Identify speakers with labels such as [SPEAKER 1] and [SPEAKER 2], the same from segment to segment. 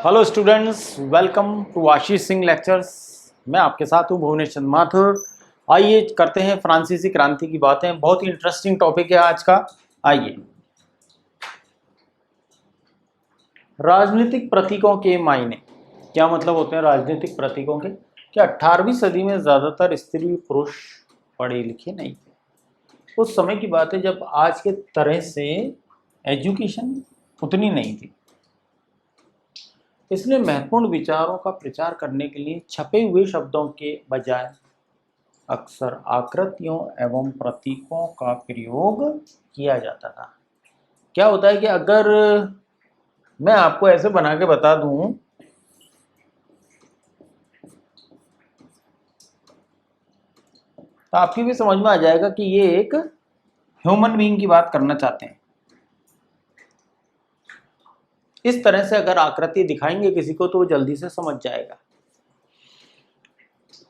[SPEAKER 1] Hello students, welcome to Ashish Singh lectures. मैं आपके साथ हूँ भुवनेश चंद्र माथुर। आइए करते हैं फ्रांसीसी क्रांति की बातें। बहुत ही इंटरेस्टिंग टॉपिक है आज का। आइए, राजनीतिक प्रतीकों के मायने क्या मतलब होते हैं राजनीतिक प्रतीकों के। क्या 18वीं सदी में ज़्यादातर स्त्री पुरुष पढ़े लिखे नहीं थे। उस समय की बात है जब आज के तरह से एजुकेशन उतनी नहीं थी, इसलिए महत्वपूर्ण विचारों का प्रचार करने के लिए छपे हुए शब्दों के बजाय अक्सर आकृतियों एवं प्रतीकों का प्रयोग किया जाता था। क्या होता है कि अगर मैं आपको ऐसे बना के बता दूं, तो आपकी भी समझ में आ जाएगा कि ये एक ह्यूमन बीइंग की बात करना चाहते हैं। इस तरह से अगर आकृति दिखाएंगे किसी को तो वो जल्दी से समझ जाएगा।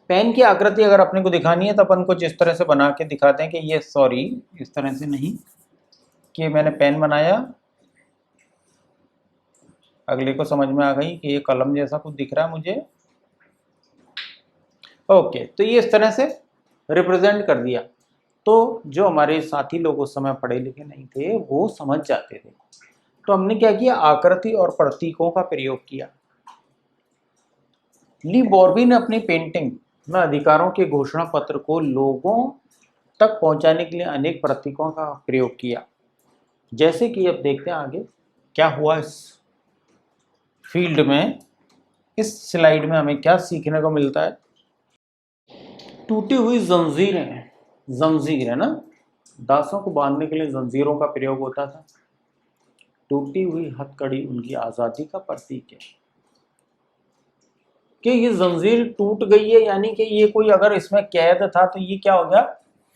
[SPEAKER 1] पेन की आकृति अगर अपने को दिखानी है तो अपन कुछ इस तरह से बना के दिखाते हैं कि ये सॉरी इस तरह से नहीं कि मैंने पेन बनाया, अगले को समझ में आ गई कि ये कलम जैसा कुछ दिख रहा है मुझे। ओके, तो ये इस तरह से रिप्रेजेंट कर दिया। तो जो हमारे साथी लोग उस समय पढ़े लिखे नहीं थे वो समझ जाते थे। तो हमने क्या किया, आकृति और प्रतीकों का प्रयोग किया। ली बॉर्बी ने अपनी पेंटिंग में अधिकारों के घोषणा पत्र को लोगों तक पहुंचाने के लिए अनेक प्रतीकों का प्रयोग किया। जैसे कि अब देखते हैं आगे क्या हुआ इस फील्ड में। इस स्लाइड में हमें क्या सीखने को मिलता है। टूटी हुई जंजीरें, जंजीर है ना, दासों को बांधने के लिए जंजीरों का प्रयोग होता था। टूटी हुई हथकड़ी उनकी आज़ादी का प्रतीक है कि ये जंजीर टूट गई है, यानी कि ये कोई अगर इसमें कैद था तो ये क्या हो गया,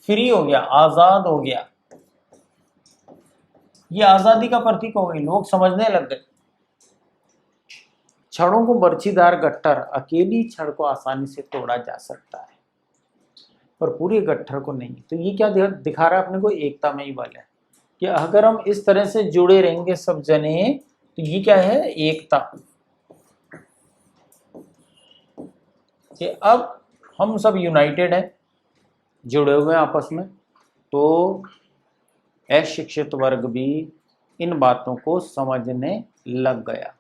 [SPEAKER 1] फ्री हो गया, आज़ाद हो गया। ये आज़ादी का प्रतीक हो गई, लोग समझने लग गए। छड़ों को बर्छीदार गट्ठर, अकेली छड़ को आसानी से तोड़ा जा सकता है पर पूरे गट्ठर को नहीं। तो ये क्या दिखा रहा है अपने को, एकता में ही बल है कि अगर हम इस तरह से जुड़े रहेंगे सब जने तो ये क्या है, एकता। कि अब हम सब यूनाइटेड हैं, जुड़े हुए हैं आपस में, तो अशिक्षित वर्ग भी इन बातों को समझने लग गया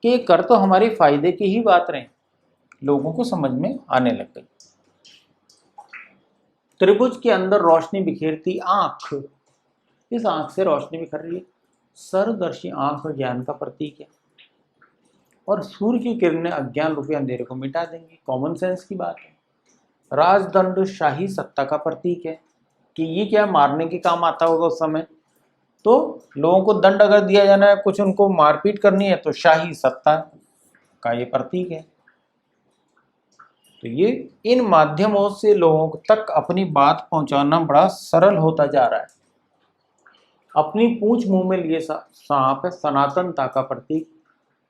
[SPEAKER 1] कि कर तो हमारे फायदे की ही बात रहे, लोगों को समझ में आने लग गई। त्रिभुज के अंदर रोशनी बिखेरती आंख, इस आंख से रोशनी बिखर रही है। सर्वदर्शी आंख ज्ञान का प्रतीक है और सूर्य की किरणें अज्ञान रूपी अंधेरे को मिटा देंगी। कॉमन सेंस की बात है। राजदंड शाही सत्ता का प्रतीक है कि ये क्या मारने के काम आता होगा उस समय। तो लोगों को दंड अगर दिया जाना है, कुछ उनको मारपीट करनी है, तो शाही सत्ता का ये प्रतीक है। तो ये इन माध्यमों से लोगों तक अपनी बात पहुंचाना बड़ा सरल होता जा रहा है। अपनी पूंछ मुंह में लिए सांप है सनातनता का प्रतीक।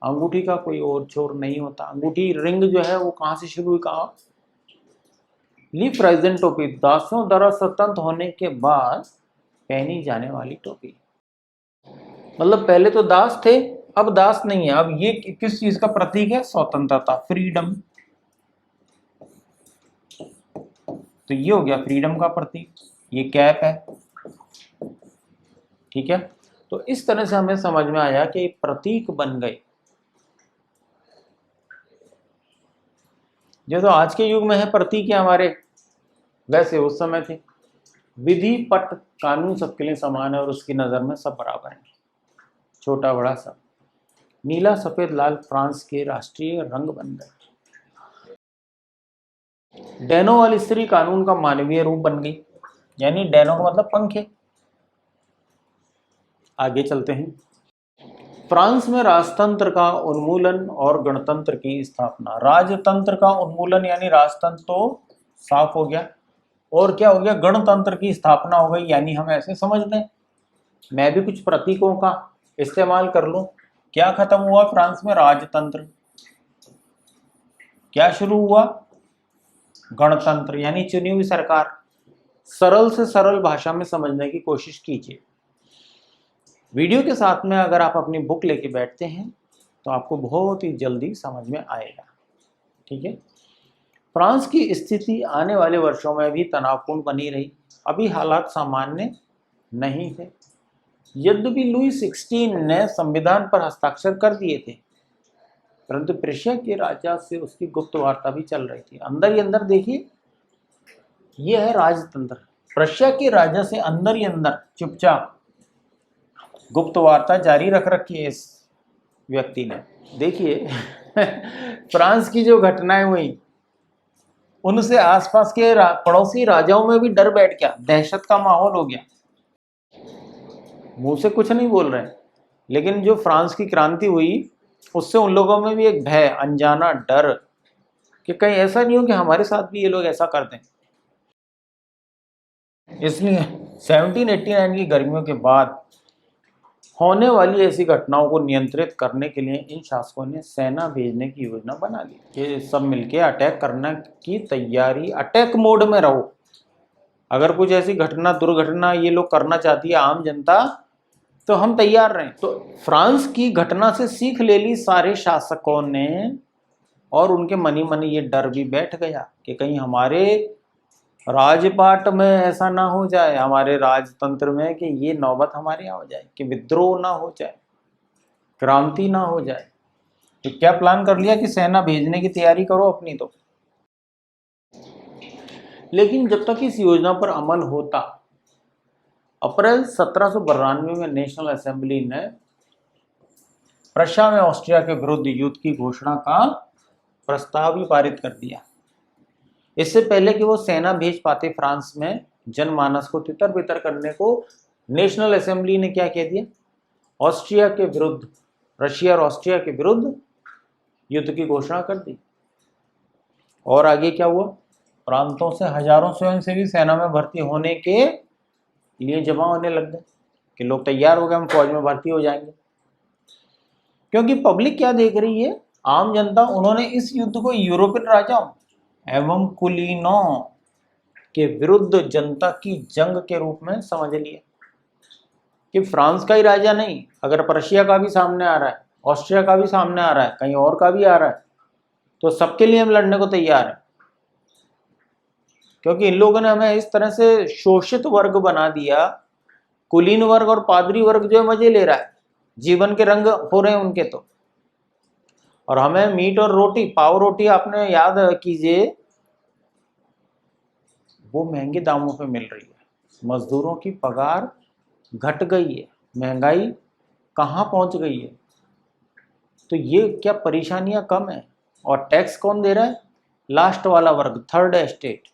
[SPEAKER 1] अंगूठी का कोई और छोर नहीं होता। अंगूठी रिंग जो है वो कहाँ से शुरू हुई, कहाँ। ली फ्राइजन टोपी, दासों द्वारा स्वतंत्र होने के बाद पहनी जाने वाली टोपी। मतलब पहले तो दास थे, अब दास नहीं है। अब ये किस चीज का प्रतीक है, स्वतंत्रता, फ्रीडम। तो ये हो गया फ्रीडम का प्रतीक। ये कैप है, ठीक है। तो इस तरह से हमें समझ में आया कि प्रतीक बन गए। जो तो आज के युग में है प्रतीक है हमारे, वैसे उस समय थे। विधि पट कानून सबके लिए समान है और उसकी नजर में सब बराबर है, छोटा बड़ा सब। नीला सफेद लाल फ्रांस के राष्ट्रीय रंग बन गए। डैनो वाली स्त्री कानून का मानवीय रूप बन गई, यानी डैनो का मतलब पंखे। आगे चलते हैं। फ्रांस में राजतंत्र का उन्मूलन और गणतंत्र की स्थापना। राजतंत्र का उन्मूलन यानी राजतंत्र तो साफ हो गया, और क्या हो गया, गणतंत्र की स्थापना हो गई। यानी हम ऐसे समझ लें, मैं भी कुछ प्रतीकों का इस्तेमाल कर लूं। क्या खत्म हुआ फ्रांस में, राजतंत्र। क्या शुरू हुआ, गणतंत्र, यानी चुनी हुई सरकार। सरल से सरल भाषा में समझने की कोशिश कीजिए। वीडियो के साथ में अगर आप अपनी बुक लेके बैठते हैं तो आपको बहुत ही जल्दी समझ में आएगा। ठीक है। फ्रांस की स्थिति आने वाले वर्षों में भी तनावपूर्ण बनी रही। अभी हालात सामान्य नहीं थे। यद्यपि लुई 16 ने संविधान पर हस्ताक्षर कर दिए थे, परंतु प्रेशिया के राजा से उसकी गुप्त वार्ता भी चल रही थी। अंदर ही अंदर देखिए, यह है राजतंत्र। प्रशिया के राजा से अंदर ही अंदर चुपचाप गुप्त वार्ता जारी रख रखी है इस व्यक्ति ने। देखिए फ्रांस की जो घटनाएं हुई, उनसे आसपास के पड़ोसी राजाओं में भी डर बैठ गया, दहशत का माहौल हो गया। मुंह से कुछ नहीं बोल रहे, लेकिन जो फ्रांस की क्रांति हुई उससे उन लोगों में भी एक भय, अनजाना डर कि कहीं ऐसा नहीं हो कि हमारे साथ भी ये लोग ऐसा कर दें। इसलिए 1789 की गर्मियों के बाद होने वाली ऐसी घटनाओं को नियंत्रित करने के लिए इन शासकों ने सेना भेजने की योजना बना ली। ये सब मिलके अटैक करने की तैयारी, अटैक मोड में रहो। अगर कुछ ऐसी घटना, दुर्घटना ये लोग करना चाहती है आम जनता, तो हम तैयार रहें। तो फ्रांस की घटना से सीख ले ली सारे शासकों ने, और उनके मनी मनी ये डर भी बैठ गया कि कहीं हमारे राजपाट में ऐसा ना हो जाए, हमारे राजतंत्र में, कि ये नौबत हमारे यहाँ हो जाए, कि विद्रोह ना हो जाए, क्रांति ना हो जाए। तो क्या प्लान कर लिया कि सेना भेजने की तैयारी करो अपनी। तो लेकिन जब तक इस योजना पर अमल होता, अप्रैल 1792 में नेशनल असेंबली ने प्रशिया में ऑस्ट्रिया के विरुद्ध युद्ध की घोषणा का प्रस्ताव भी पारित कर दिया। इससे पहले कि वो सेना भेज पाते फ्रांस में, जनमानस को तितर बितर करने को नेशनल असेंबली ने क्या कह दिया, ऑस्ट्रिया के विरुद्ध, रशिया और ऑस्ट्रिया के विरुद्ध युद्ध की घोषणा कर दी। और आगे क्या हुआ, प्रांतों से हजारों स्वयंसेवी सेना में भर्ती होने के लिए जमा होने लग गए कि लोग तैयार हो गए, हम फौज में भर्ती हो जाएंगे। क्योंकि पब्लिक क्या देख रही है, आम जनता, उन्होंने इस युद्ध को यूरोपियन राजाओं एवं कुलीनों के विरुद्ध जनता की जंग के रूप में समझ लिया कि फ्रांस का ही राजा नहीं, अगर प्रशिया का भी सामने आ रहा है, ऑस्ट्रिया का भी सामने आ रहा है, कहीं और का भी आ रहा है, तो सबके लिए हम लड़ने को तैयार हैं। क्योंकि इन लोगों ने हमें इस तरह से शोषित वर्ग बना दिया, कुलीन वर्ग और पादरी वर्ग जो है मजे ले रहा है, जीवन के रंग हो रहे हैं उनके तो, और हमें मीट और रोटी, पाव रोटी आपने याद कीजिए, वो महंगे दामों पे मिल रही है। मजदूरों की पगार घट गई है, महंगाई कहाँ पहुंच गई है। तो ये क्या परेशानियां कम है, और टैक्स कौन दे रहा है, लास्ट वाला वर्ग, थर्ड एस्टेट।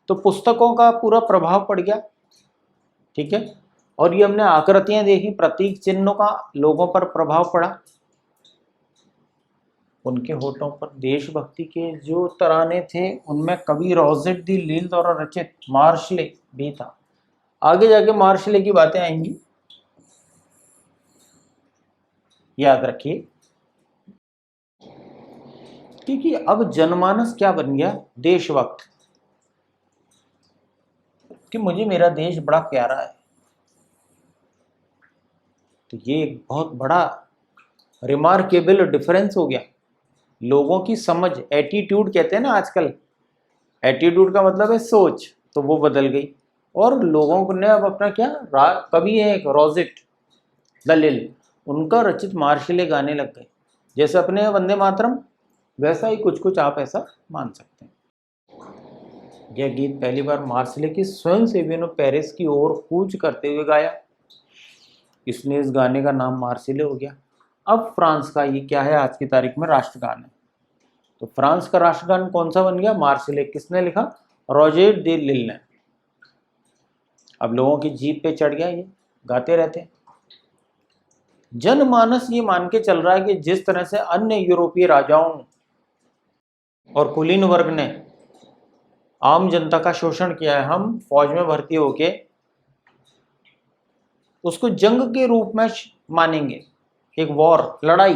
[SPEAKER 1] तो पुस्तकों का पूरा प्रभाव पड़ गया। ठीक है। और ये हमने आकृतियां देखी, प्रतीक चिन्हों का लोगों पर प्रभाव पड़ा। उनके होठों पर देशभक्ति के जो तराने थे, उनमें कवि रोजेट दी लील द्वारा रचित मार्शले भी था। आगे जाके मार्शले की बातें आएंगी, याद रखिए। क्योंकि अब जनमानस क्या बन गया, देशभक्त, कि मुझे मेरा देश बड़ा प्यारा है। तो ये एक बहुत बड़ा रिमार्केबल डिफरेंस हो गया। लोगों की समझ, एटीट्यूड कहते हैं ना आजकल, एटीट्यूड का मतलब है सोच, तो वो बदल गई। और लोगों ने अब अपना क्या, कवि है एक रोजेट दलिल, उनका रचित मार्शले गाने लग गए। जैसे अपने वंदे मातरम, वैसा ही कुछ कुछ आप ऐसा मान सकते हैं। यह गीत पहली बार मार्शले के स्वयंसेवियों ने पेरिस की ओर कूच करते हुए गाया, इसलिए इस गाने का नाम मार्शले हो गया। अब फ्रांस का ये क्या है, आज की तारीख में राष्ट्रगान है। तो फ्रांस का राष्ट्रगान कौन सा बन गया, मार्शले। किसने लिखा, रोजेट दे लिल ने। अब लोगों की जीभ पे चढ़ गया, ये गाते रहते हैं। जनमानस ये मान के चल रहा है कि जिस तरह से अन्य यूरोपीय राजाओं और कुलीन वर्ग ने आम जनता का शोषण किया है, हम फौज में भर्ती होके उसको जंग के रूप में मानेंगे, एक वॉर, लड़ाई।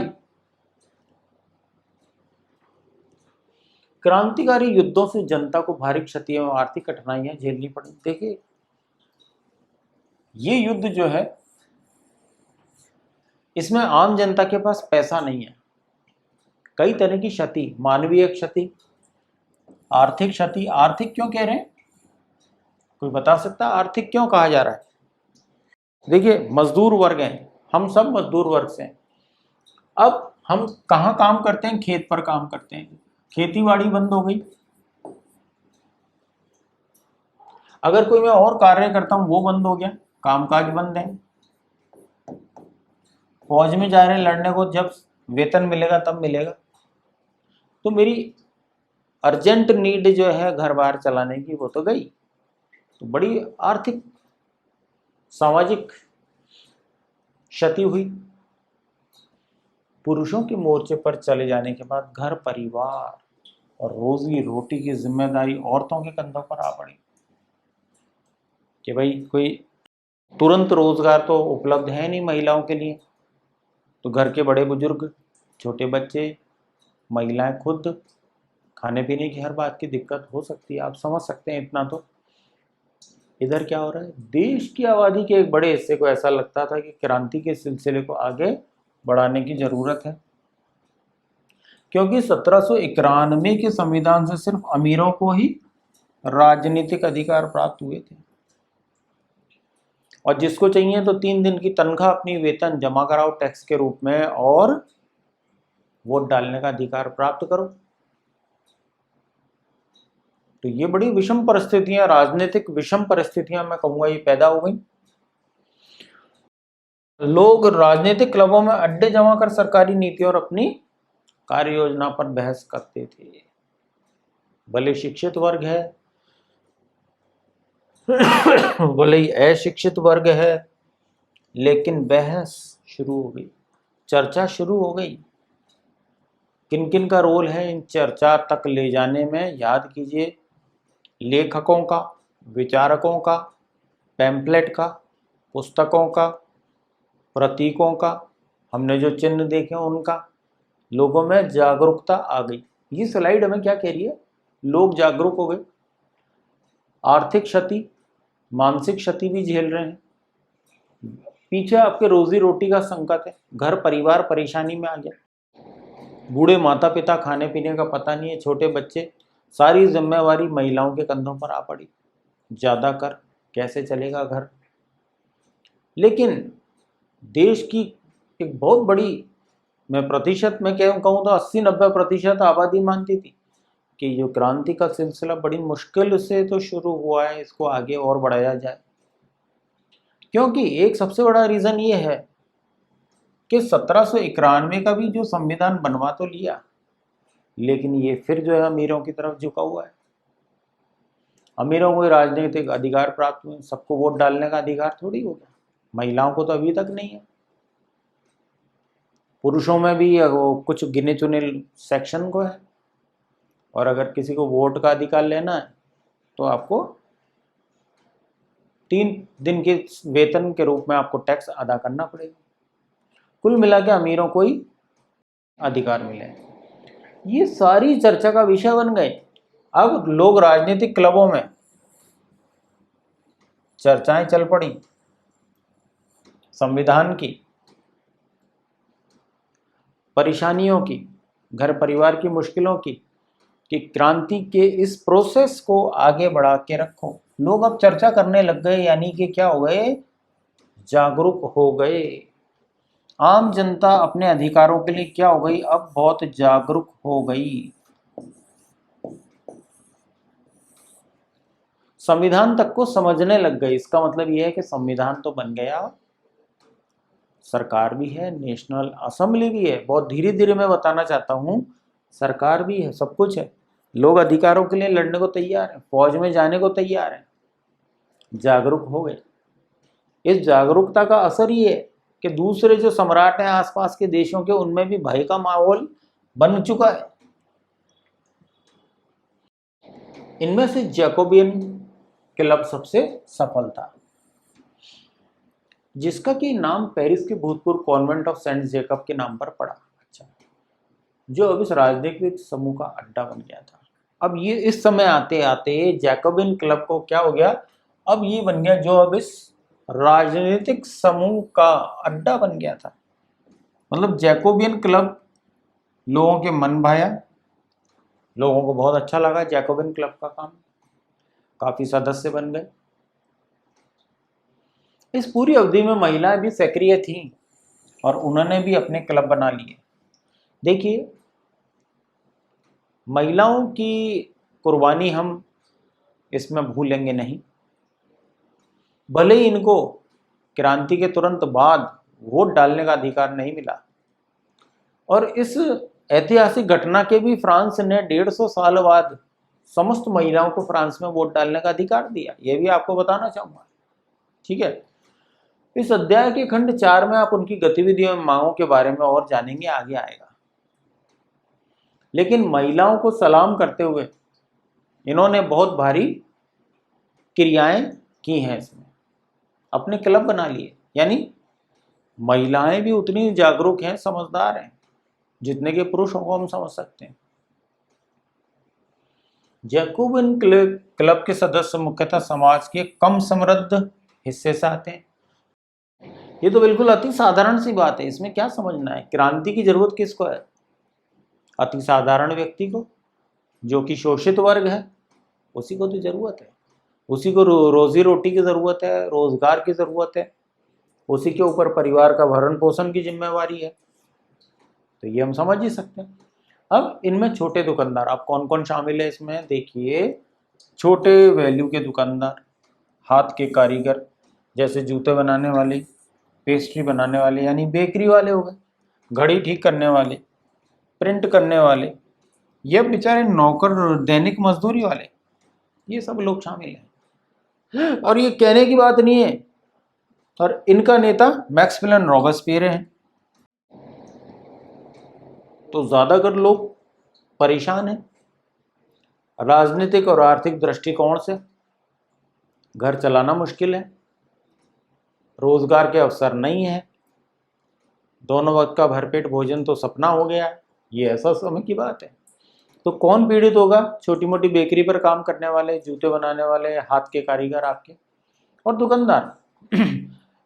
[SPEAKER 1] क्रांतिकारी युद्धों से जनता को भारी क्षति और आर्थिक कठिनाइयां झेलनी पड़ी। देखिए, ये युद्ध जो है, इसमें आम जनता के पास पैसा नहीं है, कई तरह की क्षति, मानवीय क्षति, आर्थिक क्षति। आर्थिक क्यों कह रहे हैं, कोई बता सकता है आर्थिक क्यों कहा जा रहा है? देखिए, मजदूर वर्ग हैं, हम सब मजदूर वर्ग से हैं। अब हम कहाँ काम करते हैं? खेत पर काम करते हैं, खेती बाड़ी बंद हो गई। अगर कोई मैं और कार्य करता हूं वो बंद हो गया, कामकाज बंद है। फौज में जा रहे हैं लड़ने को, जब वेतन मिलेगा तब मिलेगा। तो मेरी अर्जेंट नीड जो है घर बार चलाने की वो तो गई। तो बड़ी आर्थिक सामाजिक क्षति हुई। पुरुषों के मोर्चे पर चले जाने के बाद घर परिवार और रोजी रोटी की जिम्मेदारी औरतों के कंधों पर आ पड़ी कि भाई कोई तुरंत रोजगार तो उपलब्ध है नहीं महिलाओं के लिए। तो घर के बड़े बुजुर्ग, छोटे बच्चे, महिलाएं खुद, खाने पीने की हर बात की दिक्कत हो सकती है, आप समझ सकते हैं इतना। तो इधर क्या हो रहा है, देश की आबादी के एक बड़े हिस्से को ऐसा लगता था कि क्रांति के सिलसिले को आगे बढ़ाने की जरूरत है, क्योंकि 1791 के संविधान से सिर्फ अमीरों को ही राजनीतिक अधिकार प्राप्त हुए थे, और जिसको चाहिए तो 3 दिन की तनख्वाह अपनी वेतन जमा कराओ टैक्स के रूप में और वोट डालने का अधिकार प्राप्त करो। तो ये बड़ी विषम परिस्थितियां, राजनीतिक विषम परिस्थितियां मैं कहूंगा ये पैदा हो गई। लोग राजनीतिक क्लबों में अड्डे जमा कर सरकारी नीति और अपनी कार्य योजना पर बहस करते थे। भले शिक्षित वर्ग है भले ही अशिक्षित वर्ग है, लेकिन बहस शुरू हो गई, चर्चा शुरू हो गई। किन किन का रोल है इन चर्चा तक ले जाने में? याद कीजिए, लेखकों का, विचारकों का, पैम्पलेट का, पुस्तकों का, प्रतीकों का, हमने जो चिन्ह देखे उनका, लोगों में जागरूकता आ गई। ये स्लाइड हमें क्या कह रही है? लोग जागरूक हो गए, आर्थिक क्षति, मानसिक क्षति भी झेल रहे हैं, पीछे आपके रोजी रोटी का संकट है, घर परिवार परेशानी में आ गया, बूढ़े माता पिता, खाने पीने का पता नहीं है, छोटे बच्चे, सारी जिम्मेवारी महिलाओं के कंधों पर आ पड़ी। ज्यादा कर, कैसे चलेगा घर? लेकिन देश की एक बहुत बड़ी, मैं प्रतिशत में कहूँ तो 80-90% आबादी मानती थी कि जो क्रांति का सिलसिला बड़ी मुश्किल से तो शुरू हुआ है, इसको आगे और बढ़ाया जाए। क्योंकि एक सबसे बड़ा रीजन ये है कि 1791 का भी जो संविधान बनवा तो लिया, लेकिन ये फिर जो है अमीरों की तरफ झुका हुआ है। अमीरों को राजनीतिक अधिकार प्राप्त हुए, सबको वोट डालने का अधिकार थोड़ी हो गया, महिलाओं को तो अभी तक नहीं है। पुरुषों में भी वो कुछ गिने चुने सेक्शन को है, और अगर किसी को वोट का अधिकार लेना है तो आपको 3 दिन के वेतन के रूप में आपको टैक्स अदा करना पड़ेगा। कुल मिला के अमीरों को ही अधिकार मिले। ये सारी चर्चा का विषय बन गए। अब लोग राजनीतिक क्लबों में चर्चाएं चल पड़ी संविधान की, परेशानियों की, घर परिवार की मुश्किलों की, कि क्रांति के इस प्रोसेस को आगे बढ़ा के रखो। लोग अब चर्चा करने लग गए, यानी कि क्या हो गए? जागरूक हो गए। आम जनता अपने अधिकारों के लिए क्या हो गई? अब बहुत जागरूक हो गई। संविधान तक को समझने लग गए। इसका मतलब यह है कि संविधान तो बन गया, सरकार भी है, नेशनल असेंबली भी है, बहुत धीरे धीरे मैं बताना चाहता हूँ, सरकार भी है, सब कुछ है। लोग अधिकारों के लिए लड़ने को तैयार हैं, फौज में जाने को तैयार हैं, जागरूक हो गए। इस जागरूकता का असर ये है कि दूसरे जो सम्राट हैं आसपास के देशों के, उनमें भी भय का माहौल बन चुका है। इनमें से जैकोबियन क्लब सबसे सफल था, जिसका कि नाम पेरिस के भूतपूर्व कॉन्वेंट ऑफ सेंट जेकब के नाम पर पड़ा। अच्छा, जो अब इस राजनीतिक समूह का अड्डा बन गया था। अब ये इस समय आते आते जैकोबियन क्लब को क्या हो गया? अब ये बन गया जो अब इस राजनीतिक समूह का अड्डा बन गया था। मतलब जैकोबियन क्लब लोगों के मन भाया, लोगों को बहुत अच्छा लगा जैकोबिन क्लब का काम, काफी सदस्य बन गए। इस पूरी अवधि में महिलाएं भी सक्रिय थीं और उन्होंने भी अपने क्लब बना लिए। देखिए, महिलाओं की कुर्बानी हम इसमें भूलेंगे नहीं। भले ही इनको क्रांति के तुरंत बाद वोट डालने का अधिकार नहीं मिला, और इस ऐतिहासिक घटना के भी फ्रांस ने 150 साल बाद समस्त महिलाओं को फ्रांस में वोट डालने का अधिकार दिया, यह भी आपको बताना चाहूंगा। ठीक है, इस अध्याय के खंड 4 में आप उनकी गतिविधियों और मांगों के बारे में और जानेंगे, आगे आएगा। लेकिन महिलाओं को सलाम करते हुए इन्होंने बहुत भारी क्रियाएं की हैं। इसमें अपने क्लब बना लिए, यानी महिलाएं भी उतनी जागरूक हैं, समझदार हैं, जितने के पुरुषों को हम समझ सकते हैं। जैकोबिन क्लब के सदस्य मुख्यतः समाज के कम समृद्ध हिस्से से आते हैं। ये तो बिल्कुल अति साधारण सी बात है, इसमें क्या समझना है। क्रांति की जरूरत किसको है? अति साधारण व्यक्ति को, जो कि शोषित वर्ग है, उसी को तो जरूरत है। उसी को रोजी रोटी की जरूरत है, रोजगार की जरूरत है, उसी के ऊपर परिवार का भरण पोषण की जिम्मेवारी है। तो ये हम समझ ही सकते हैं। अब इनमें छोटे दुकानदार, अब कौन कौन शामिल है इसमें देखिए। छोटे वैल्यू के दुकानदार, हाथ के कारीगर, जैसे जूते बनाने वाले, पेस्ट्री बनाने वाले यानी बेकरी वाले हो गए, घड़ी ठीक करने वाले, प्रिंट करने वाले, ये बेचारे नौकर, दैनिक मजदूरी वाले, ये सब लोग शामिल हैं। और ये कहने की बात नहीं है। और इनका नेता मैक्सिमिलियन रॉबेस्पियर है। तो ज्यादातर लोग परेशान हैं राजनीतिक और आर्थिक दृष्टिकोण से। घर चलाना मुश्किल है, रोजगार के अवसर नहीं है, दोनों वक्त का भरपेट भोजन तो सपना हो गया है। ये ऐसा समय की बात है। तो कौन पीड़ित होगा? छोटी मोटी बेकरी पर काम करने वाले, जूते बनाने वाले, हाथ के कारीगर आपके, और दुकानदार।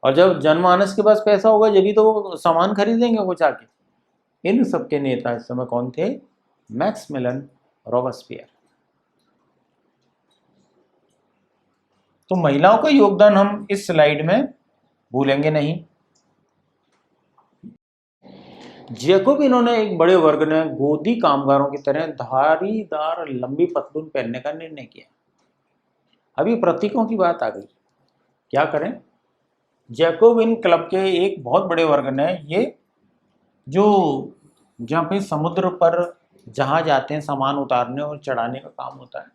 [SPEAKER 1] और जब जनमानस के पास पैसा होगा जब भी तो वो सामान खरीदेंगे कुछ आके। इन सबके नेता इस समय कौन थे? Maximilian Robespierre. तो महिलाओं का योगदान हम इस स्लाइड में भूलेंगे नहीं। जैकोब इन्होंने एक बड़े वर्ग ने गोदी कामगारों की तरह धारीदार लंबी पतलून पहनने का निर्णय किया। अभी प्रतीकों की बात आ गई, क्या करें? जैकोबिन क्लब के एक बहुत बड़े वर्ग ने ये जो जहाँ पे समुद्र पर जहाज आते हैं सामान उतारने और चढ़ाने का काम होता है,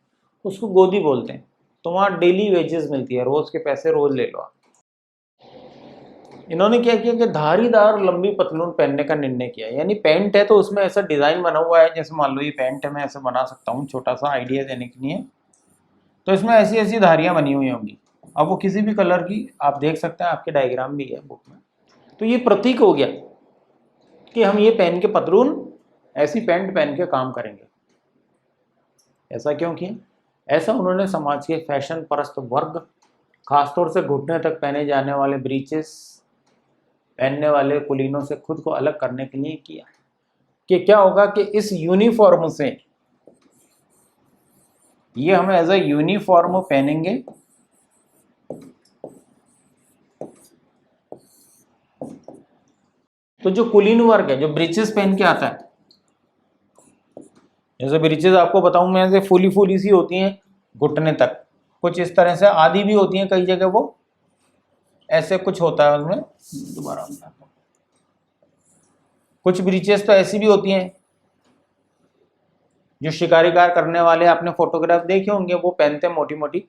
[SPEAKER 1] उसको गोदी बोलते हैं। तो वहाँ डेली वेजेस मिलती है, रोज के पैसे रोज ले लो आप। इन्होंने क्या किया कि धारीदार लंबी पतलून पहनने का निर्णय किया। यानी पैंट है तो उसमें ऐसा डिजाइन बना हुआ है, जैसे मान लो ये पैंट है, मैं ऐसे बना सकता हूँ, छोटा सा आइडिया देने के लिए। तो इसमें ऐसी ऐसी धारियां बनी हुई होंगी। अब वो किसी भी कलर की आप देख सकते हैं, आपके डायग्राम भी है बुक में। तो ये प्रतीक हो गया कि हम ये पहन के पतलून, ऐसी पैंट पहन के काम करेंगे। ऐसा क्यों किया? ऐसा उन्होंने समाज के फैशन परस्त वर्ग, खासतौर से घुटने तक पहने जाने वाले ब्रीचेस पहनने वाले कुलीनों से खुद को अलग करने के लिए किया। कि क्या होगा कि इस यूनिफॉर्म से ये हम एज अ यूनिफॉर्म पहनेंगे, तो जो कुलीन वर्ग है, जो ब्रीचेस पहन के आता है, जैसे ब्रीचेस आपको बताऊं मैं, ऐसे फूली फूली सी होती हैं घुटने तक, कुछ इस तरह से आधी भी होती हैं, कई जगह वो ऐसे कुछ होता है उसमें। दोबारा कुछ ब्रीचेस तो ऐसी भी होती हैं, जो शिकारीकार करने वाले आपने फोटोग्राफ देखे होंगे, वो पहनते हैं मोटी मोटी।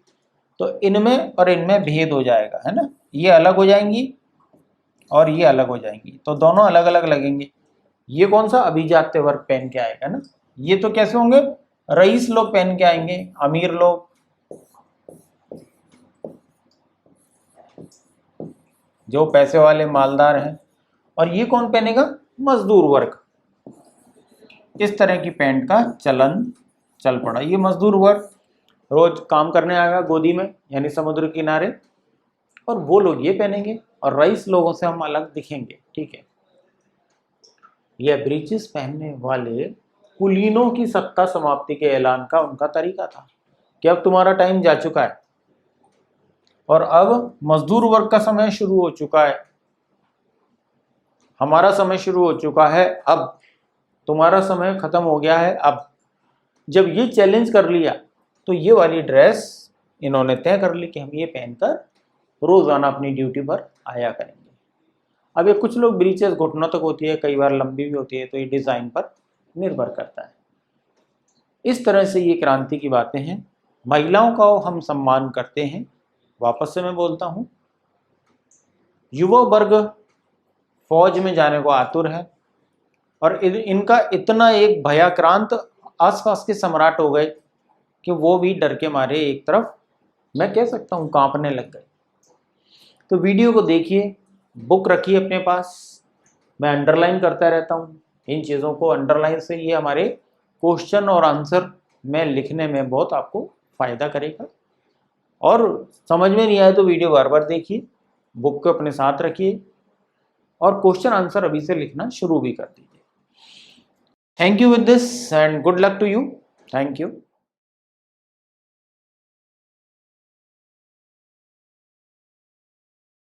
[SPEAKER 1] तो इनमें और इनमें भेद हो जाएगा, है ना। ये अलग हो जाएंगी और ये अलग हो जाएंगी, तो दोनों अलग अलग लगेंगे। ये कौन सा? अभिजात्य वर्ग पहन के आएगा ना। ये तो कैसे होंगे? रईस लोग पहन के आएंगे, अमीर लोग, जो पैसे वाले मालदार हैं। और ये कौन पहनेगा? मजदूर वर्ग। इस तरह की पैंट का चलन चल पड़ा। ये मजदूर वर्ग रोज काम करने आएगा गोदी में, यानी समुद्र किनारे, और वो लोग ये पहनेंगे, और रईस लोगों से हम अलग दिखेंगे। ठीक है। यह ब्रीचेस पहनने वाले कुलीनों की सत्ता समाप्ति के ऐलान का उनका तरीका था कि अब तुम्हारा टाइम जा चुका है और अब मजदूर वर्ग का समय शुरू हो चुका है, हमारा समय शुरू हो चुका है, अब तुम्हारा समय खत्म हो गया है। अब जब ये चैलेंज कर लिया तो ये वाली ड्रेस इन्होंने तय कर ली कि हम ये पहनकर रोजाना अपनी ड्यूटी पर आया करेंगे। अब ये कुछ लोग ब्रीचेस घुटनों तक होती है, कई बार लंबी भी होती है, तो ये डिजाइन पर निर्भर करता है। इस तरह से ये क्रांति की बातें हैं। महिलाओं का हम सम्मान करते हैं। वापस से मैं बोलता हूं, युवा वर्ग फौज में जाने को आतुर है और इनका इतना एक भयाक्रांत आसपास के सम्राट हो गए कि वो भी डर के मारे एक तरफ मैं कह सकता हूं कांपने लग गए। तो वीडियो को देखिए, बुक रखिए अपने पास, मैं अंडरलाइन करता रहता हूँ इन चीज़ों को। अंडरलाइन से ये हमारे क्वेश्चन और आंसर में लिखने में बहुत आपको फ़ायदा करेगा। और समझ में नहीं आए तो वीडियो बार बार देखिए, बुक को अपने साथ रखिए और क्वेश्चन आंसर अभी से लिखना शुरू भी कर दीजिए। Thank you with this and good luck to you. Thank you.